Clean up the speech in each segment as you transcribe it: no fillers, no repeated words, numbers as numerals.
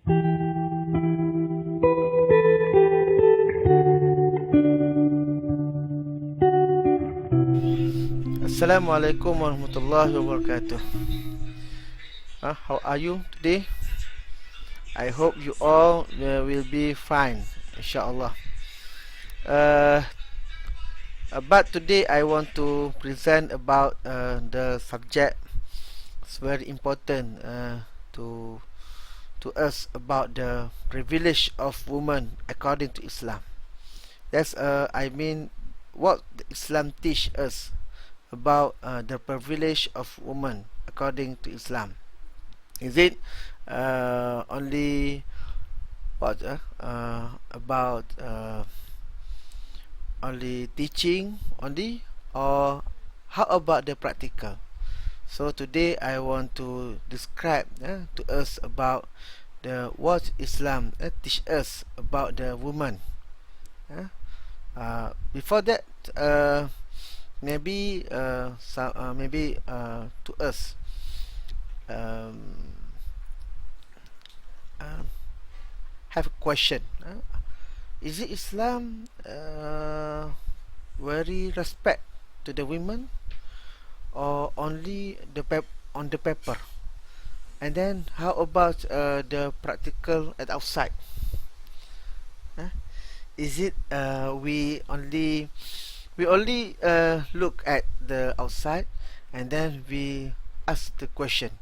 Assalamualaikum warahmatullahi wabarakatuh. How are you today? I hope you all will be fine, inshallah. Uh, but today I want to present about the subject. It's very important to us about the privilege of women according to Islam. That's I mean what Islam teach us about the privilege of women according to Islam. Is it only what about only teaching only, or how about the practical? So today I want to describe to us about the what Islam teach us about the woman. Before that, maybe to us, um, have a question. Is it Islam very respect to the women, or only on the paper? And then how about the practical at outside? Is it we only look at the outside, and then we ask the question,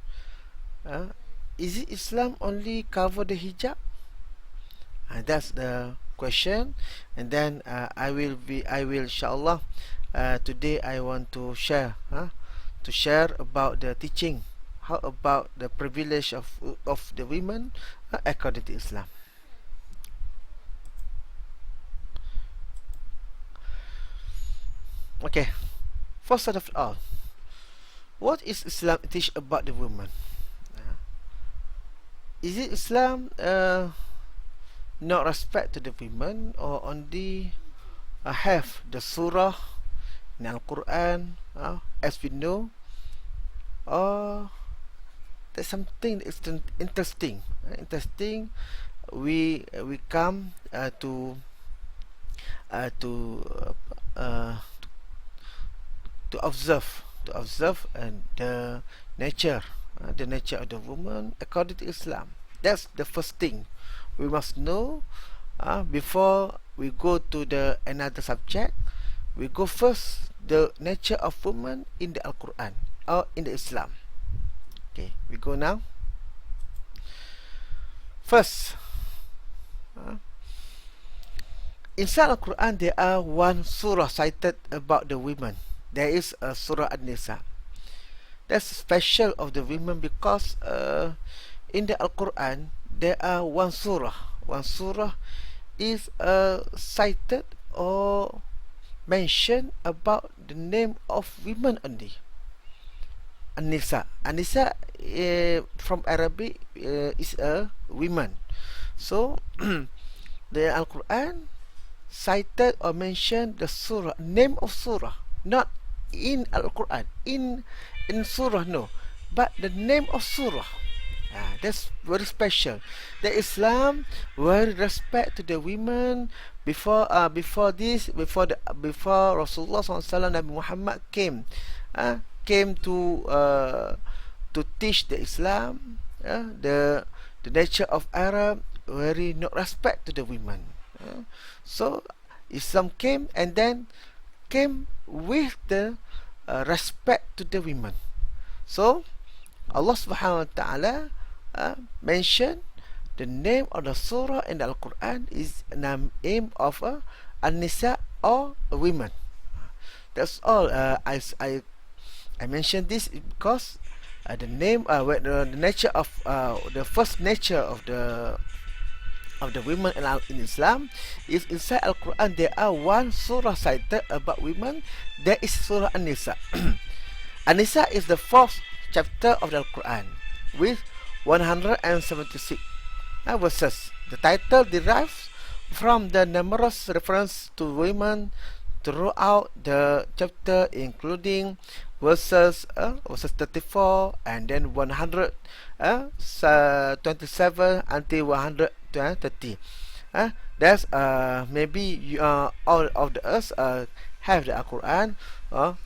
is it Islam only cover the hijab? That's the question. And then I will inshallah, today I want to share about the teaching, how about the privilege of the women according to Islam. Okay, first of all, what is Islam teach about the woman? Is it Islam not respect to the women, or only have the surah in Al-Quran, as we know, or there's something that's interesting. We come uh, to observe and the nature of the woman according to Islam. That's the first thing we must know before we go to the another subject. We go first the nature of woman in the Al-Quran or in the Islam. Okay, we go now. First, inside Al-Quran there are one surah cited about the women. There is a Surah An-Nisa. That's special of the women because in the Al-Quran there are one surah. One surah is cited or mentioned about the name of women only. An-Nisa. An-Nisa from Arabic is a woman. So the Al-Quran cited or mentioned the surah, name of surah, not in Al-Quran, in surah, no, but the name of surah. That's very special. The Islam very respect to the women before Rasulullah SAW, Nabi Muhammad came to teach the Islam. The nature of Arab very not respect to the women. So Islam came, and then came with the respect to the women. So Allah Subhanahu wa Taala mentioned the name of the surah in the Al-Quran is name of An-Nisa, or women. That's all. I mentioned this because the name, the nature of the first nature of the women in Islam is inside Al-Quran. There are one surah cited about women. There is Surah An-Nisa. An-Nisa is the fourth chapter of the Al-Quran with 176 verses. The title derives from the numerous references to women throughout the chapter, including verses 34 and then 127 until 130. That's maybe all of the us have the Quran,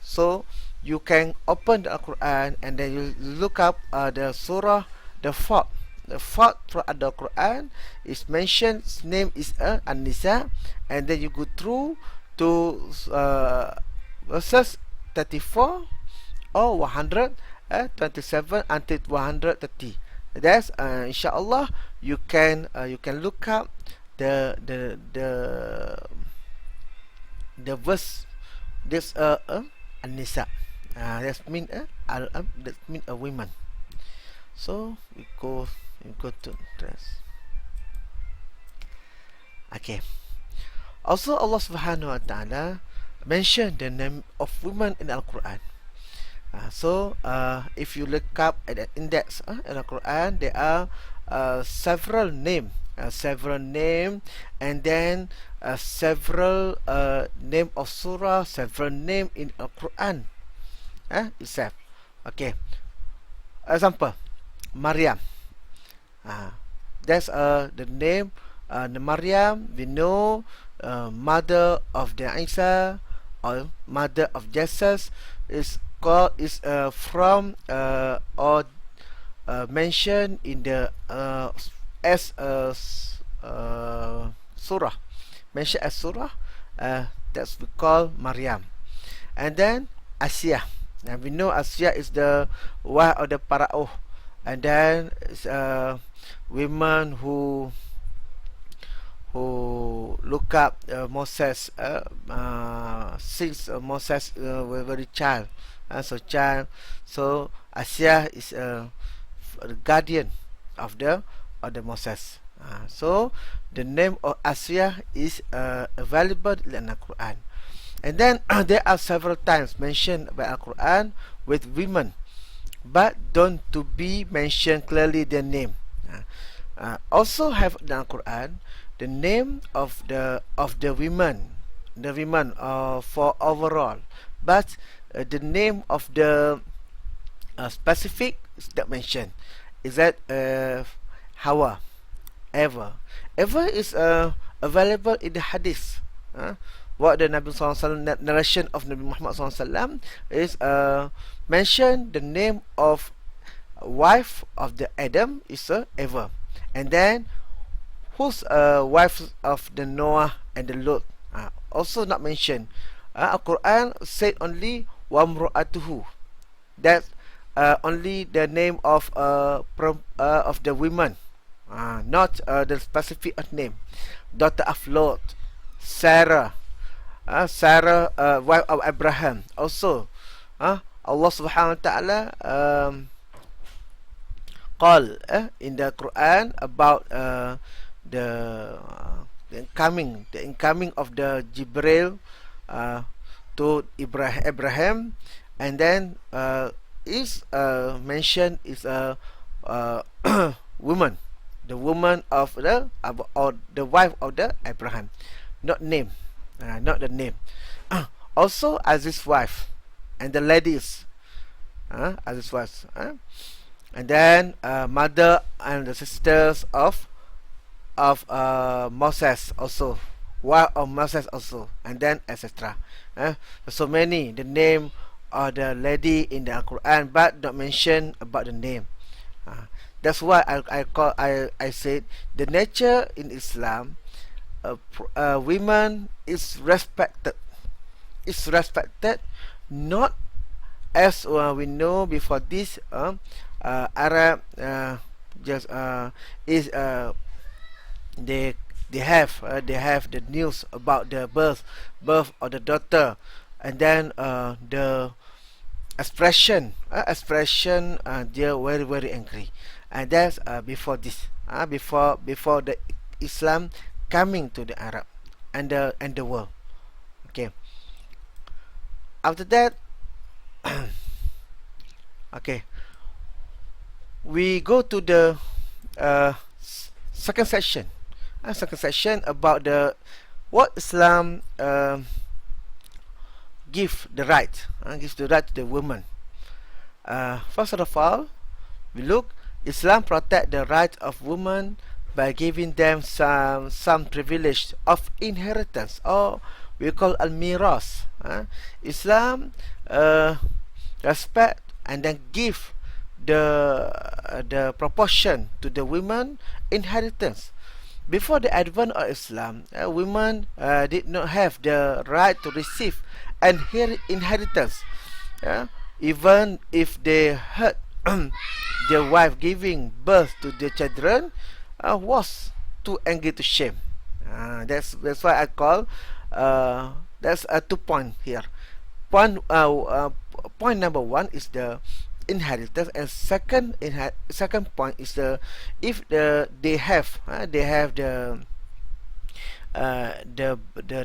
so you can open the Quran and then you look up the surah, the fourth. The fourth from the Quran is mentioned. Its name is An-Nisa, and then you go through to verses 34 or 127 until 130. That's inshallah you can look up the the the the verse. This An-Nisa. That mean that mean a woman. So we go to dress. Okay. Also Allah Subhanahu wa Taala mentioned the name of women in Al-Quran. So if you look up at the index in Al-Quran, there are several name, and then several name of surah, several name in Al-Quran itself. Okay. Example, Maryam. That's the name. The Maryam, we know, mother of the Isa or mother of Jesus, is called from or mentioned in the as surah, mentioned as surah. That's we call Maryam. And then Asiyah. And we know Asiyah is the wife of the Pharaoh, and then women who look up Moses since Moses was very child. So Asiyah is the guardian of the Moses. So the name of Asiyah is available in the Quran. And then there are several times mentioned by Al-Quran with women, but don't to be mentioned clearly their name. Also have in Al-Quran the name of the women, for overall, but the name of the specific is not mentioned. Is that Hawa, Eva? Eva is available in the Hadith. What the Nabi SAW, narration of Nabi Muhammad SAW is mention the name of wife of the Adam is Eva, and then who's wife of the Noah and the Lot, also not mentioned. Al-Quran said only wamru'atuhu. That's only the name of the women, not the specific name. Daughter of Lot, Sarah, wife of Abraham. Also, Allah Subhanahu wa Taala call in the Quran about the incoming of the Jibril to Abraham, and then is mentioned is a woman, the woman of the or the wife of the Abraham, not name, not the name. Also Aziz's wife and the ladies, Aziz's wife, and then mother and the sisters of Moses also, wife of Moses also, and then etc. So many the name of the lady in the Quran, but not mention about the name. That's why I said the nature in Islam, women is respected. It's respected, not as we know before this. Arab just is they have the news about the birth of the daughter, and then the expression they're very very angry, and that's before this, before the Islam coming to the Arab and the world. Okay, after that okay, we go to the second section. Second section about the what Islam give the right, gives the right to the woman. First of all, we look, Islam protect the right of women by giving them some privilege of inheritance, or we call al-miras. Islam respect and then give the proportion to the women inheritance. Before the advent of Islam, women did not have the right to receive inheritance. Even if they heard their wife giving birth to the children was too angry to shame. That's why I call that's a 2 point here. Point number one is the inheritance, and second point is if they have the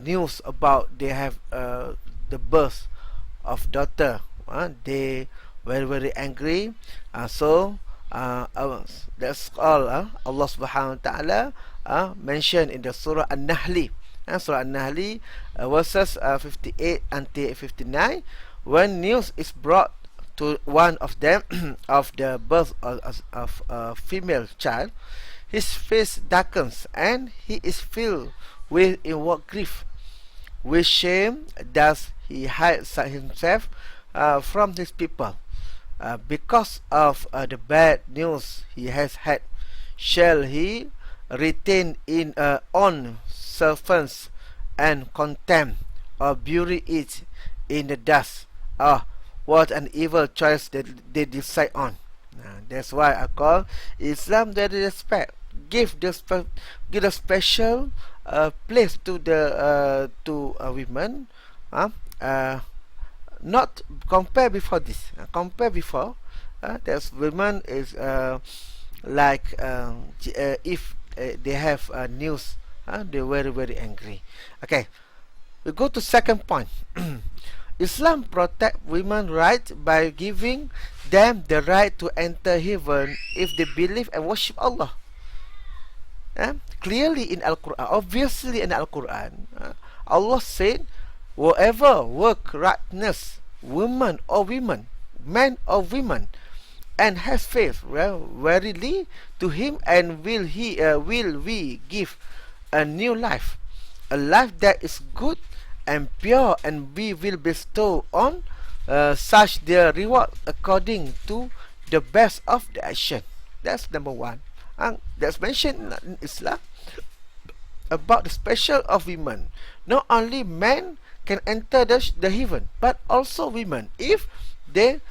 news about they have the birth of daughter, they very angry. So that's all Allah subhanahu wa ta'ala mentioned in the surah An-Nahl, surah An-Nahl verses 58 until 59. When news is brought to one of them of the birth of a female child, his face darkens and he is filled with inward grief. With shame does he hide himself from his people. Because of the bad news he has had, shall he retain in own servants and contempt, or bury it in the dust? What an evil choice they decide on. That's why I call Islam that respect. Give the special place to the women. Not compare before this. Compare before. There's women is like if they have news, they're very angry. Okay, we go to second point. Islam protect women's rights by giving them the right to enter heaven if they believe and worship Allah. Clearly in Al-Quran, obviously in Al-Quran, Allah said, whoever work rightness, woman or women, man or women, and has faith verily to him, and will we give a new life, a life that is good and pure, and we will bestow on such their reward according to the best of the action. That's number one. That's mentioned in Islam about the special of women. Not only men can enter the heaven, but also women, if they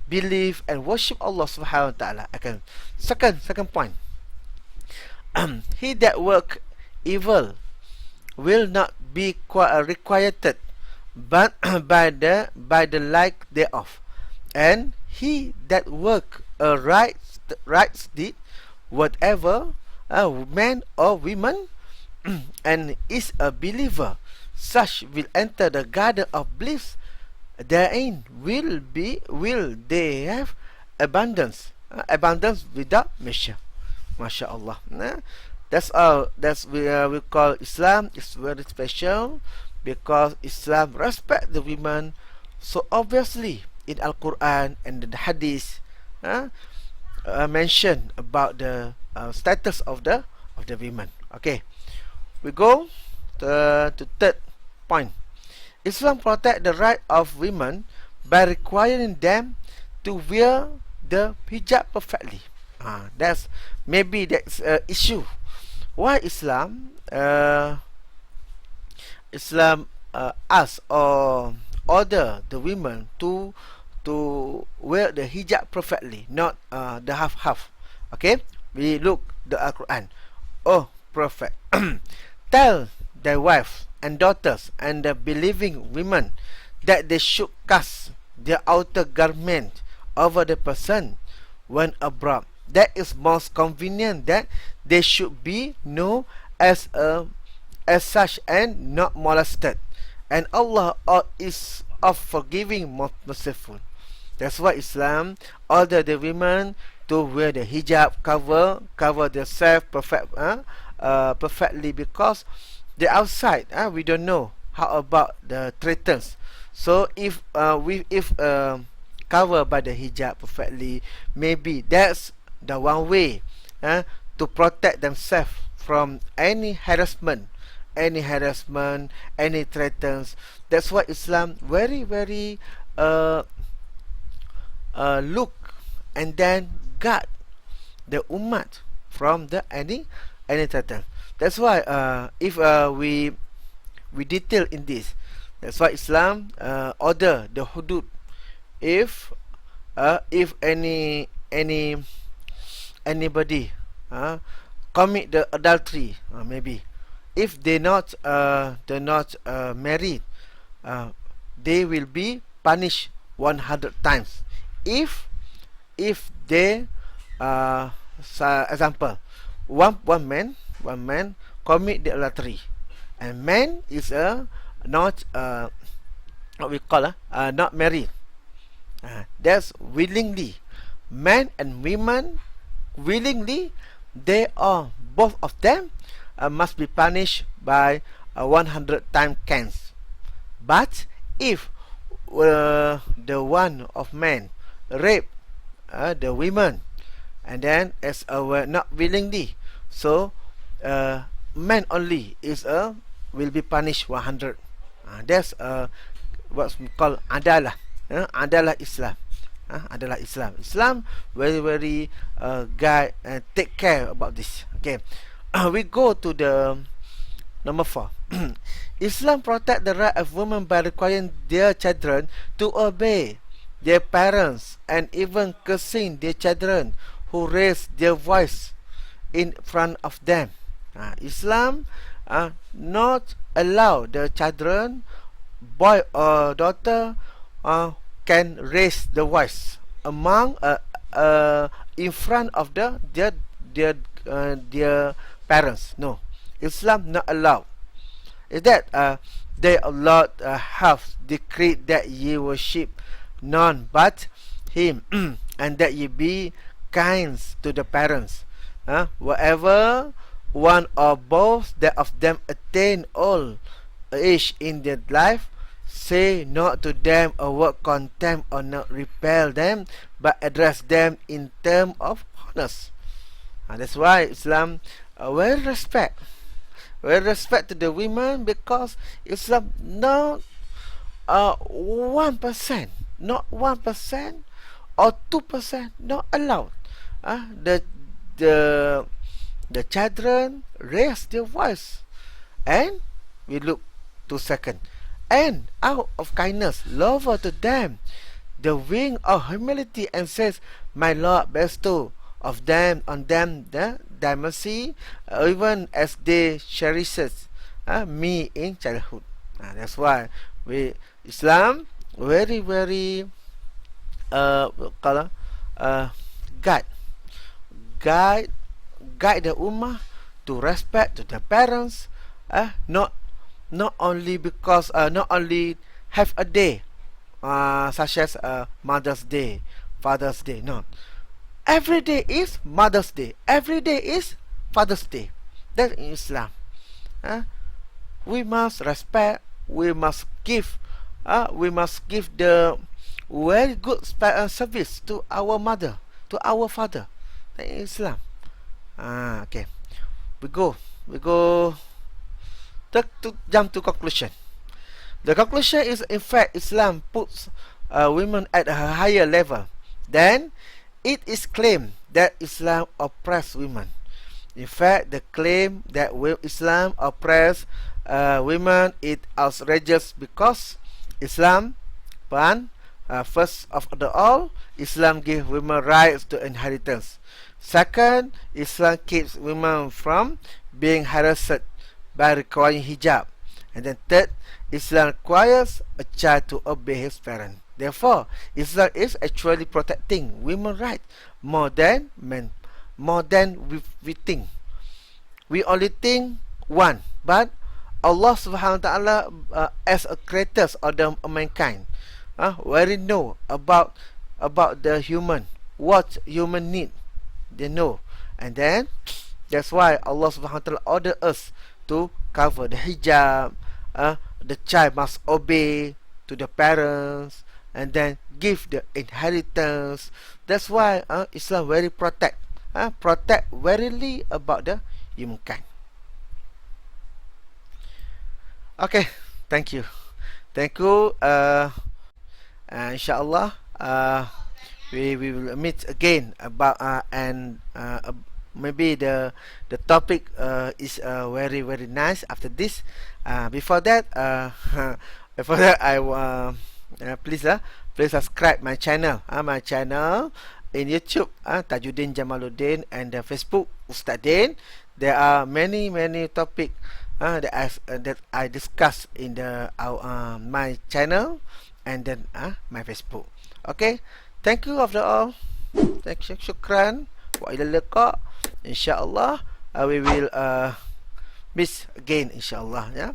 believe and worship Allah subhanahu wa ta'ala. Okay. Second point. He that work evil will not be requited but by the like thereof, and he that work a right deed, whatever man or woman, and is a believer, such will enter the garden of bliss. Therein will they have abundance without measure. MashaAllah. That's all. That's we call Islam is very special because Islam respect the women. So obviously in Al-Quran and the Hadith mention about the status of the women. Okay, we go to third point. Islam protect the right of women by requiring them to wear the hijab perfectly. That's issue. Why Islam ask or order the women to wear the hijab perfectly, not the half. Okay, we look the Quran. Oh Prophet, tell their wives and daughters and the believing women that they should cast their outer garment over the person when abroad. That is most convenient, that they should be known as such and not molested. And Allah is of forgiving, most merciful. That's why Islam order the women to wear the hijab, cover themselves perfectly, because the outside we don't know how about the threatens? So if we if covered by the hijab perfectly, maybe that's the one way to protect themselves from any harassment, any threats. That's why Islam very very uh, look and then guard the umat from the any threat. That's why if we detail in this, that's why Islam order the hudud. If anybody commit the adultery, maybe if they not married, uh, they will be punished 100 times. If they example, one man commit the adultery, and man is not what we call not married. That's willingly. Men and women willingly, they are both of them must be punished by 100 times cans. But if the one of men rape the women, and then as not willingly, so men only is will be punished 100. That's what's called adalah. Adalah Islam. Adalah Islam. Islam very very guide and take care about this. Okay, we go to the number 4. Islam protect the right of women by requiring their children to obey their parents and even cursing their children who raise their voice in front of them. Islam not allow the children, boy or daughter, can raise the voice among in front of their parents. No, Islam not allow. Is that they Allah have decreed that ye worship none but Him, and that ye be kind to the parents. Whatever one or both that of them attain old age in their life, say not to them a word contempt or not repel them, but address them in terms of honest. That's why Islam very respect to the women, because Islam not 1%, not 1% or 2% not allowed. The the children raise their voice, and we look to second, and out of kindness love to them the wing of humility, and says, my Lord bestow of them on them the mercy, even as they cherishes me in childhood. That's why we Islam very very guide guide guide the ummah to respect to the parents, not only because not only have a day such as Mother's Day, Father's Day. No, every day is Mother's Day, every day is Father's Day. That in Islam. We must respect, we must give the very good service to our mother, to our father. That in Islam. Okay, we go to jump to conclusion. The conclusion is, in fact, Islam puts women at a higher level. Then it is claimed that Islam oppress women. In fact, the claim that Islam oppress women is outrageous, because Islam, first of all, Islam gives women rights to inheritance. Second, Islam keeps women from being harassed by requiring hijab. And then third, Islam requires a child to obey his parent. Therefore, Islam is actually protecting women's rights more than men, more than we think. We only think one, but Allah Subhanahu wa Taala, as a creator of the mankind, very know about the human, what human need. They know, and then that's why Allah Subhanahu wa Taala order us to cover the hijab, the child must obey to the parents and then give the inheritance. That's why Islam very protect verily about the humankind. Okay, thank you. Thank you. Inshallah, we will meet again about maybe the topic is very nice after this. Before that, before that, please please subscribe my channel in YouTube, Tajuddin Jamaluddin, and Facebook Ustaz Din. There are many topic that I discuss in the my channel and then my Facebook. Okay, thank you of the all. Thank you, syukran. Wa ila liqa. Insyaallah, we will meet again insyaallah, ya.